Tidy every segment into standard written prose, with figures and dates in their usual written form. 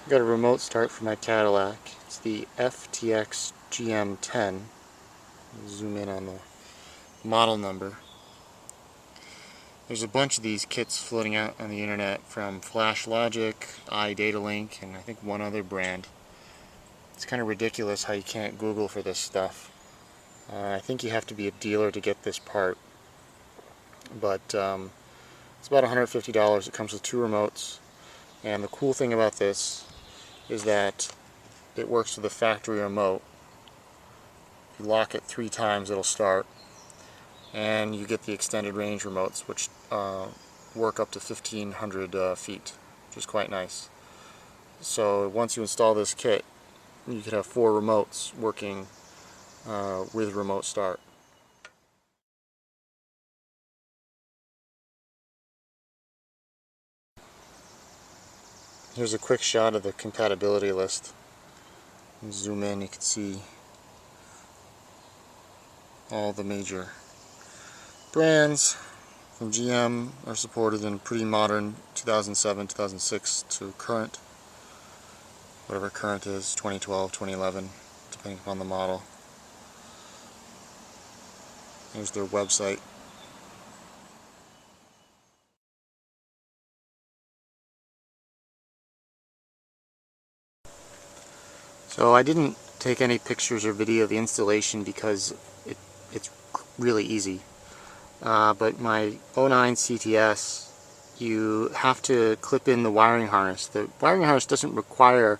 I got a remote start for my Cadillac. It's the FTX GM10. Zoom in on the model number. There's a bunch of these kits floating out on the internet from Flash Logic, iDatalink, and I think one other brand. It's kind of ridiculous how you can't Google for this stuff. I think you have to be a dealer to get this part. But it's about $150. It comes with 2 remotes. And the cool thing about this is that it works with a factory remote. You lock it 3 times, it'll start. And you get the extended range remotes, which work up to 1,500 feet, which is quite nice. So once you install this kit, you could have 4 remotes working with remote start. Here's a quick shot of the compatibility list. Zoom in, you can see all the major brands from GM are supported in pretty modern 2007, 2006 to current, whatever current is, 2012, 2011, depending upon the model. Here's their website. So I didn't take any pictures or video of the installation because it's really easy. But my 09 CTS, you have to clip in the wiring harness. The wiring harness doesn't require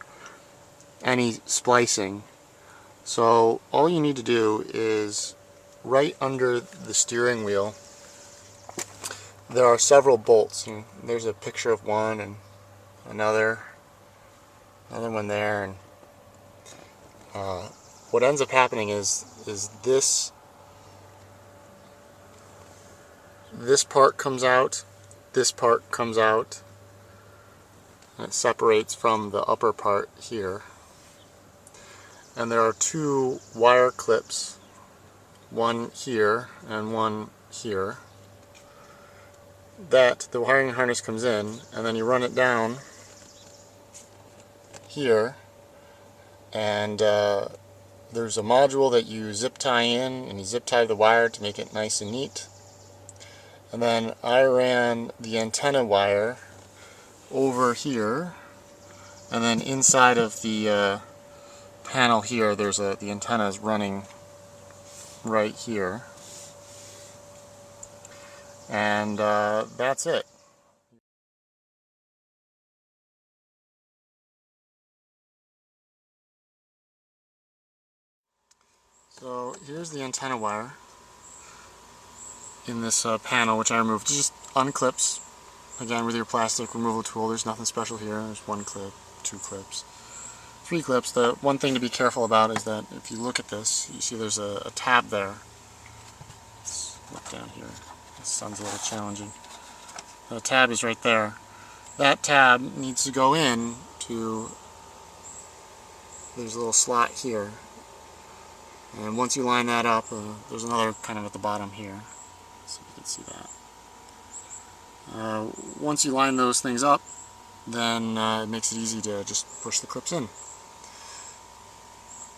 any splicing. So all you need to do is right under the steering wheel there are several bolts, and there's a picture of one and another one there, and what ends up happening is this part comes out, this part comes out, and it separates from the upper part here. And there are 2 wire clips, one here and one here, that the wiring harness comes in, and then you run it down here, and there's a module that you zip tie in, and you zip tie the wire to make it nice and neat. And then I ran the antenna wire over here, and then inside of the panel here, there's the antenna is running right here, and that's it. So here's the antenna wire in this panel, which I removed. Just unclips, again with your plastic removal tool. There's nothing special here. There's 1 clip, 2 clips, 3 clips. The one thing to be careful about is that if you look at this, you see there's a tab there. Let's look down here. The sun's a little challenging. The tab is right there. That tab needs to go in to, there's a little slot here. And once you line that up, there's another kind of at the bottom here, so you can see that. Once you line those things up, then it makes it easy to just push the clips in.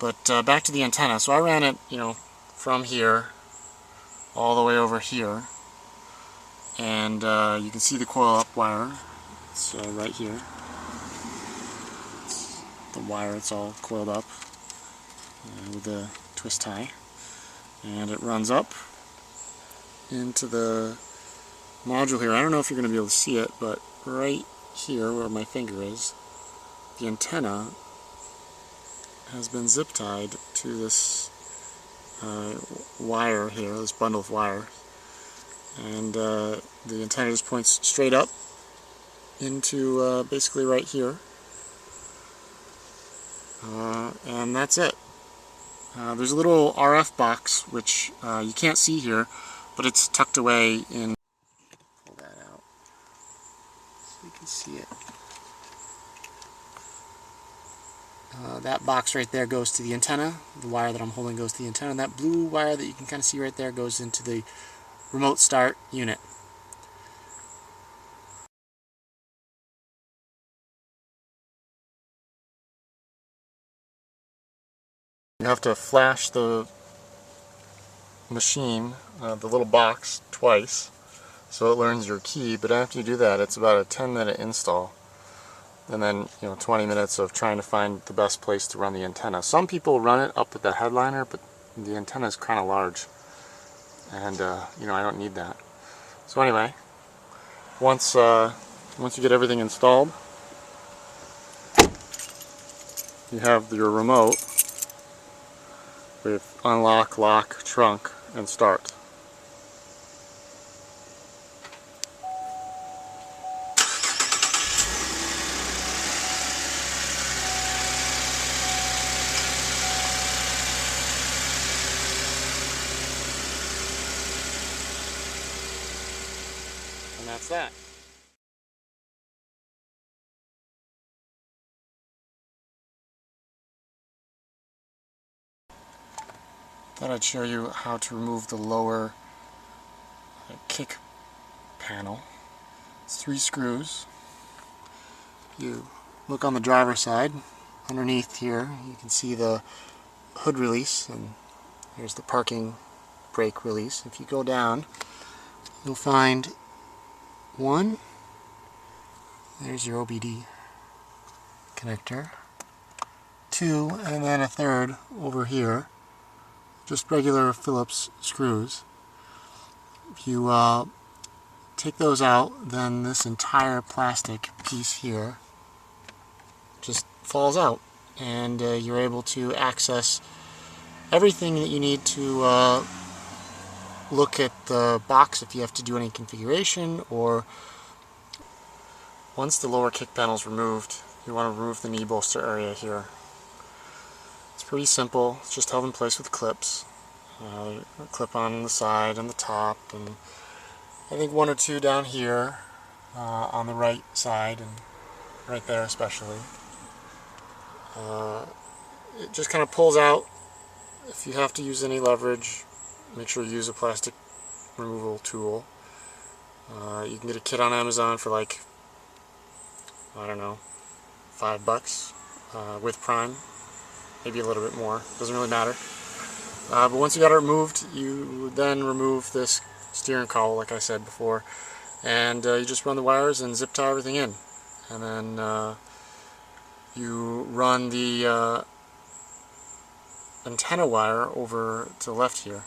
But back to the antenna. So I ran it, from here all the way over here, and you can see the coil up wire. It's right here. It's the wire. It's all coiled up with the twist tie, and it runs up into the module here. I don't know if you're going to be able to see it, but right here where my finger is, the antenna has been zip tied to this wire here, this bundle of wire, and the antenna just points straight up into basically right here, and that's it. There's a little RF box which you can't see here, but it's tucked away in. Pull that out so you can see it. That box right there goes to the antenna. The wire that I'm holding goes to the antenna. And that blue wire that you can kind of see right there goes into the remote start unit. You have to flash the machine, the little box, twice so it learns your key, but after you do that it's about a 10-minute install, and then 20 minutes of trying to find the best place to run the antenna. Some people run it up at the headliner, but the antenna is kind of large, and I don't need that. So anyway, once you get everything installed, you have your remote with unlock, lock, trunk, and start. And that's that. Thought I'd show you how to remove the lower kick panel. It's 3 screws. You look on the driver's side. Underneath here you can see the hood release, and here's the parking brake release. If you go down, you'll find one. There's your OBD connector. 2, and then a 3rd over here. Just regular Phillips screws. If you take those out, then this entire plastic piece here just falls out, and you're able to access everything that you need to look at the box if you have to do any configuration. Or once the lower kick panel is removed, you want to remove the knee bolster area here. It's pretty simple. It's just held in place with clips. Clip on the side and the top, and I think 1 or 2 down here on the right side, and right there especially. It just kind of pulls out. If you have to use any leverage, make sure you use a plastic removal tool. You can get a kit on Amazon for like, I don't know, $5 with Prime. Maybe a little bit more, doesn't really matter. But once you got it removed, you then remove this steering cowl, like I said before, and you just run the wires and zip tie everything in. And then you run the antenna wire over to the left here.